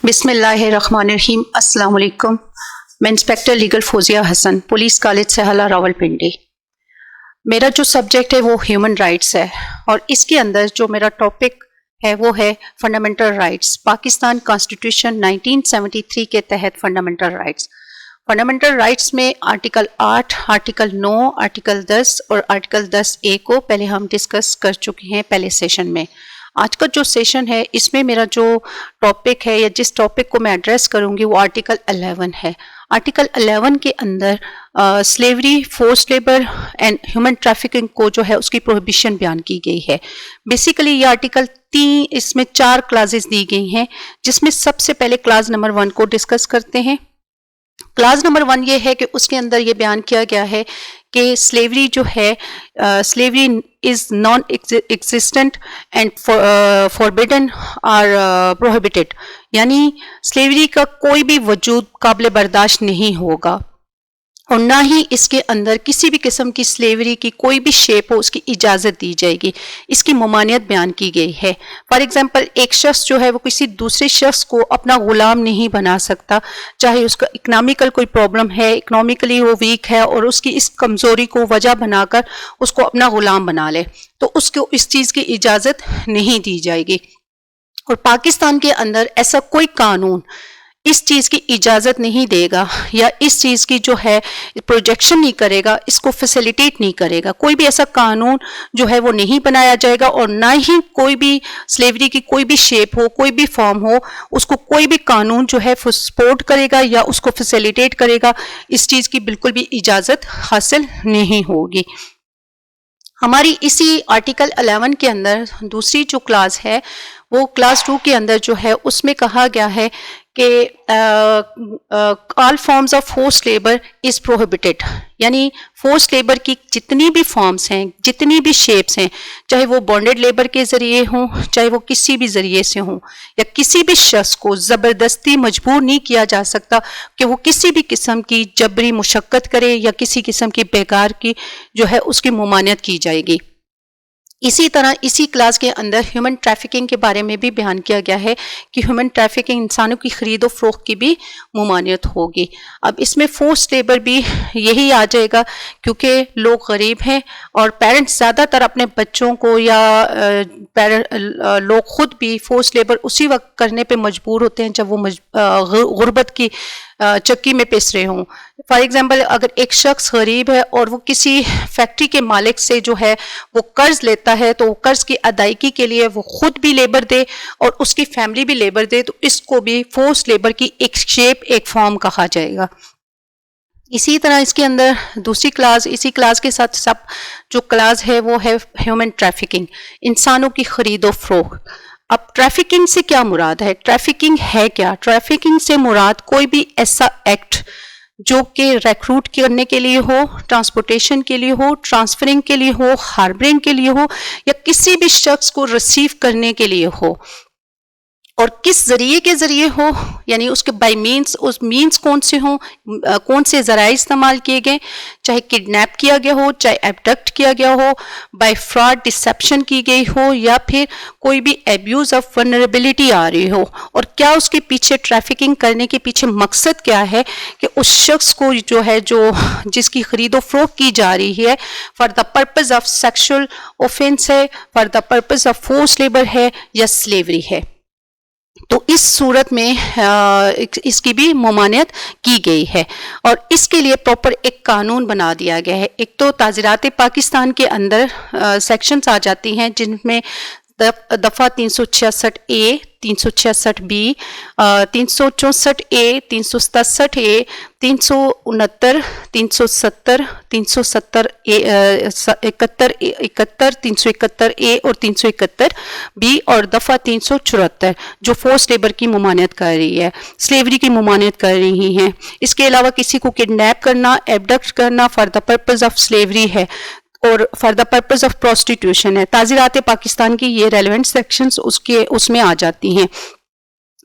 بسم اللہ الرحمن الرحیم. السلام علیکم. میں انسپیکٹر لیگل فوزیہ حسن، پولیس کالج سہلہ راولپنڈی. میرا جو سبجیکٹ ہے وہ ہیومن رائٹس ہے، اور اس کے اندر جو میرا ٹاپک ہے وہ ہے فنڈامنٹل رائٹس. پاکستان کانسٹیٹیوشن 1973 کے تحت فنڈامنٹل رائٹس. فنڈامنٹل رائٹس میں آرٹیکل 8، آرٹیکل 9، آرٹیکل 10 اور آرٹیکل 10A کو پہلے ہم ڈسکس کر چکے ہیں پہلے سیشن میں. آج کا جو سیشن ہے اس میں میرا جو ٹاپک ہے یا جس ٹاپک کو میں ایڈریس کروں گی وہ آرٹیکل 11 ہے. آرٹیکل 11 کے اندر slavery, force labour and human trafficking کو جو ہے اس کی پروہیبیشن بیان کی گئی ہے. بیسیکلی یہ آرٹیکل اس میں 4 کلازز دی گئی ہیں، جس میں سب سے پہلے کلاز نمبر 1 کو ڈسکس کرتے ہیں. کلاز نمبر 1 یہ ہے کہ اس کے اندر یہ بیان کیا گیا ہے کہ سلیوری جو ہے، slavery is naan existent and forbidden اور پروہیبٹڈ، یعنی سلیوری کا کوئی بھی وجود قابل برداشت نہیں ہوگا، اور نہ ہی اس کے اندر کسی بھی قسم کی سلیوری کی کوئی بھی شیپ ہو اس کی اجازت دی جائے گی. اس کی ممانعت بیان کی گئی ہے. فار ایگزامپل ایک شخص جو ہے وہ کسی دوسرے شخص کو اپنا غلام نہیں بنا سکتا، چاہے اس کا اکنامیکل کوئی پرابلم ہے، اکنامیکلی وہ ویک ہے اور اس کی اس کمزوری کو وجہ بنا کر اس کو اپنا غلام بنا لے، تو اس کو اس چیز کی اجازت نہیں دی جائے گی. اور پاکستان کے اندر ایسا کوئی قانون اس چیز کی اجازت نہیں دے گا یا اس چیز کی جو ہے پروجیکشن نہیں کرے گا، اس کو فیسیلیٹیٹ نہیں کرے گا. کوئی بھی ایسا قانون جو ہے وہ نہیں بنایا جائے گا، اور نہ ہی کوئی بھی سلیوری کی کوئی بھی شیپ ہو، کوئی بھی فارم ہو، اس کو کوئی بھی قانون جو ہے سپورٹ کرے گا یا اس کو فیسیلیٹیٹ کرے گا. اس چیز کی بالکل بھی اجازت حاصل نہیں ہوگی. ہماری اسی آرٹیکل 11 کے اندر دوسری جو کلاس ہے وہ کلاس 2 کے اندر جو ہے اس میں کہا گیا ہے کہ all forms of force labour is prohibited, یعنی فورس لیبر کی جتنی بھی فارمز ہیں، جتنی بھی شیپس ہیں، چاہے وہ بانڈڈ لیبر کے ذریعے ہوں، چاہے وہ کسی بھی ذریعے سے ہوں، یا کسی بھی شخص کو زبردستی مجبور نہیں کیا جا سکتا کہ وہ کسی بھی قسم کی جبری مشقت کرے یا کسی قسم کی بیکار کی جو ہے اس کی ممانعت کی جائے گی. اسی طرح اسی کلاس کے اندر ہیومن ٹریفکنگ کے بارے میں بھی بیان کیا گیا ہے کہ ہیومن ٹریفکنگ انسانوں کی خرید و فروخت کی بھی ممانعت ہوگی. اب اس میں فورس لیبر بھی یہی آ جائے گا، کیونکہ لوگ غریب ہیں اور پیرنٹس زیادہ تر اپنے بچوں کو یا لوگ خود بھی فورس لیبر اسی وقت کرنے پہ مجبور ہوتے ہیں جب وہ غربت کی چکی میں پس رہے ہوں. فار ایگزامپل اگر ایک شخص غریب ہے اور وہ کسی فیکٹری کے مالک سے جو ہے وہ قرض لیتا ہے، تو وہ قرض کی ادائیگی کے لیے وہ خود بھی لیبر دے اور اس کی فیملی بھی لیبر دے، تو اس کو بھی فورس لیبر کی ایک شیپ، ایک فارم کہا جائے گا. اسی طرح اس کے اندر دوسری کلاس، اسی کلاس کے ساتھ سب جو کلاس ہے وہ ہے ہیومن ٹریفکنگ، انسانوں کی خرید و فروخت. اب ٹریفکنگ سے کیا مراد ہے؟ ٹریفکنگ ہے کیا؟ ٹریفکنگ سے مراد کوئی بھی ایسا ایکٹ جو کہ ریکروٹ کرنے کے لیے ہو، ٹرانسپورٹیشن کے لیے ہو، ٹرانسفرنگ کے لیے ہو، ہاربرنگ کے لیے ہو، یا کسی بھی شخص کو ریسیو کرنے کے لیے ہو، اور کس ذریعے کے ذریعے ہو، یعنی اس کے بائی مینس، اس مینس کون سے ہوں، کون سے ذرائع استعمال کیے گئے، چاہے کڈنیپ کیا گیا ہو، چاہے ایبڈکٹ کیا گیا ہو، بائی فراڈ ڈسیپشن کی گئی ہو، یا پھر کوئی بھی ایبیوز آف ولنریبلٹی آ رہی ہو، اور کیا اس کے پیچھے ٹریفکنگ کرنے کے پیچھے مقصد کیا ہے کہ اس شخص کو جو ہے جس کی خرید و فروخت کی جا رہی ہے for the purpose of sexual offence ہے، for the purpose of force labour ہے یا سلیوری ہے. تو اس صورت میں اس کی بھی ممانعت کی گئی ہے، اور اس کے لیے پراپر ایک قانون بنا دیا گیا ہے. ایک تو تعزیرات پاکستان کے اندر سیکشنز آ جاتی ہیں جن میں دفعہ 366A، 366B، 364A، 367A، 369، 370، 371A اور 371B، اور دفعہ 374 جو فورس لیبر کی ممانعت کر رہی ہے، سلیوری کی ممانعت کر رہی ہیں. اس کے علاوہ کسی کو کڈنیپ کرنا، ایبڈکٹ کرنا for the purpose of slavery ہے، اور for the purpose of prostitution ہے. تعزیرات پاکستان کی یہ ریلیونٹ سیکشنز اس میں آ جاتی ہیں.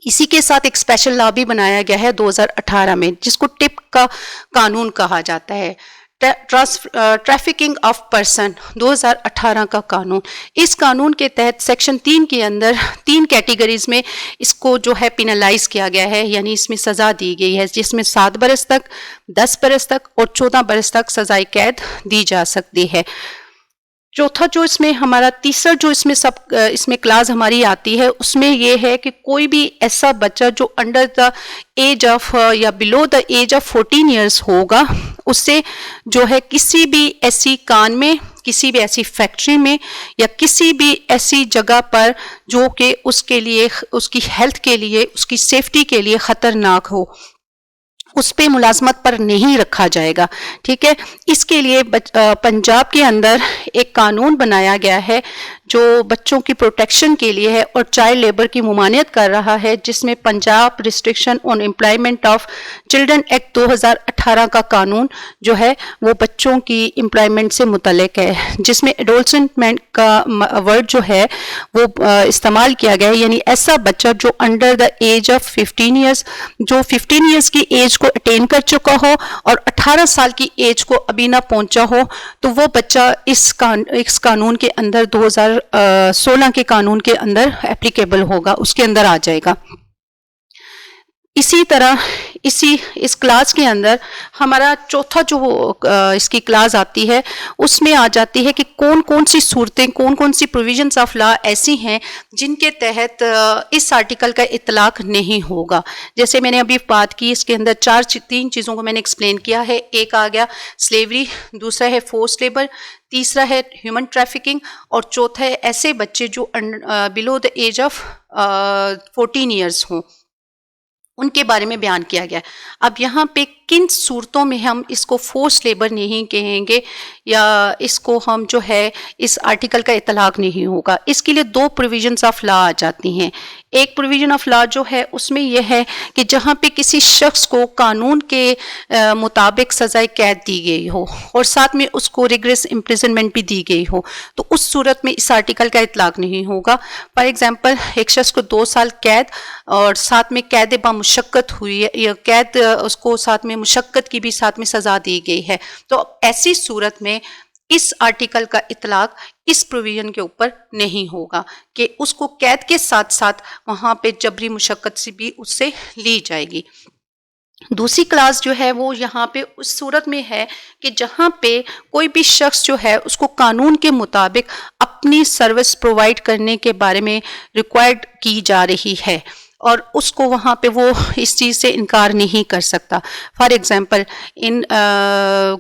اسی کے ساتھ ایک اسپیشل لا بھی بنایا گیا ہے 2018 میں، جس کو ٹپ کا قانون کہا جاتا ہے. ٹریفکنگ آف پرسن 2018 کا قانون. اس قانون کے تحت سیکشن 3 کے اندر 3 کیٹیگریز میں اس کو جو ہے پینلائز کیا گیا ہے، یعنی اس میں سزا دی گئی ہے، جس میں 7 برس تک، 10 برس تک اور 14 برس تک سزائے قید دی جا سکتی ہے. چوتھا جو اس میں ہمارا تیسرا جو اس میں کلاس ہماری آتی ہے، اس میں یہ ہے کہ کوئی بھی ایسا بچہ جو انڈر دا ایج آف یا بلو دا ایج آف 14 ایئرس ہوگا، اس سے جو ہے کسی بھی ایسی کان میں، کسی بھی ایسی فیکٹری میں یا کسی بھی ایسی جگہ پر جو کہ اس کے لیے، اس کی ہیلتھ کے لیے، اس کی سیفٹی کے لیے خطرناک ہو، اس پہ ملازمت پر نہیں رکھا جائے گا. ٹھیک ہے. اس کے لیے پنجاب کے اندر ایک قانون بنایا گیا ہے جو بچوں کی پروٹیکشن کے لیے ہے اور چائلڈ لیبر کی ممانعت کر رہا ہے، جس میں Punjab restriction on employment of children act 2018 کا قانون جو ہے وہ بچوں کی امپلائمنٹ سے متعلق ہے، جس میں ایڈولسنٹ کا ورڈ جو ہے وہ استعمال کیا گیا ہے، یعنی ایسا بچہ جو under the age of 15 years, جو 15 ایئرس کی ایج کو اٹین کر چکا ہو اور 18 سال کی ایج کو ابھی نہ پہنچا ہو، تو وہ بچہ اس قانون کے اندر 2016 کے قانون کے اندر اپلیکیبل ہوگا، اس کے اندر آ جائے گا. اسی طرح اس کلاس کے اندر ہمارا چوتھا جو اس کی کلاس آتی ہے، اس میں آ جاتی ہے کہ کون کون سی صورتیں، کون کون سی پروویژنس آف لا ایسی ہیں جن کے تحت اس آرٹیکل کا اطلاق نہیں ہوگا. جیسے میں نے ابھی بات کی، اس کے اندر 3 چیزوں کو میں نے ایکسپلین کیا ہے. ایک آ گیا سلیوری، دوسرا ہے فورس لیبر، تیسرا ہے ہیومن ٹریفکنگ، اور چوتھا ہے ایسے بچے جو بلو دا ایج آف 14 ایئرس ہوں، ان کے بارے میں بیان کیا گیا. اب یہاں پہ کن صورتوں میں ہم اس کو فورس لیبر نہیں کہیں گے یا اس کو ہم جو ہے اس آرٹیکل کا اطلاق نہیں ہوگا، اس کے لیے 2 پروویژنس آف لا آ جاتی ہیں. ایک پروویژن آف لا جو ہے اس میں یہ ہے کہ جہاں پہ کسی شخص کو قانون کے مطابق سزائے قید دی گئی ہو اور ساتھ میں اس کو ریگریس امپریزنمنٹ بھی دی گئی ہو، تو اس صورت میں اس آرٹیکل کا اطلاق نہیں ہوگا. فار ایگزامپل، ایک شخص کو 2 سال قید اور ساتھ میں قید بمشقت ہوئی ہے، یا قید اس کو ساتھ میں مشقت کی بھی ساتھ میں سزا دی گئی ہے، تو ایسی صورت میں اس آرٹیکل کا اطلاق اس پروویژن کے اوپر نہیں ہوگا کہ اس کو قید کے ساتھ ساتھ وہاں پہ جبری مشقت سے بھی اس سے لی جائے گی. دوسری کلاس جو ہے وہ یہاں پہ اس صورت میں ہے کہ جہاں پہ کوئی بھی شخص جو ہے اس کو قانون کے مطابق اپنی سروس پرووائڈ کرنے کے بارے میں ریکوائرڈ کی جا رہی ہے اور اس کو وہاں پہ وہ اس چیز سے انکار نہیں کر سکتا. فار ایگزامپل، ان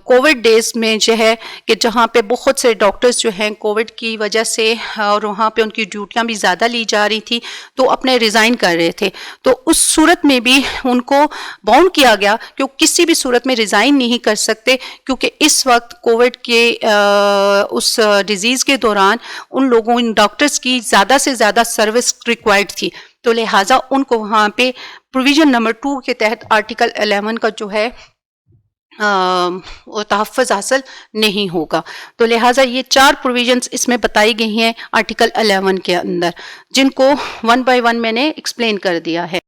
کووڈ ڈیز میں جو ہے کہ جہاں پہ بہت سے ڈاکٹرز جو ہیں کووڈ کی وجہ سے اور وہاں پہ ان کی ڈیوٹیاں بھی زیادہ لی جا رہی تھی تو اپنے ریزائن کر رہے تھے، تو اس صورت میں بھی ان کو باؤنڈ کیا گیا کہ وہ کسی بھی صورت میں ریزائن نہیں کر سکتے، کیونکہ اس وقت کووڈ کے اس ڈیزیز کے دوران ان لوگوں، ان ڈاکٹرز کی زیادہ سے زیادہ سروس ریکوائرڈ تھی، تو لہٰذا ان کو وہاں پہ پروویژن نمبر 2 کے تحت آرٹیکل 11 کا جو ہے تحفظ حاصل نہیں ہوگا. تو لہٰذا یہ 4 پروویژنس اس میں بتائی گئی ہیں آرٹیکل 11 کے اندر، جن کو 1 بائی 1 میں نے ایکسپلین کر دیا ہے.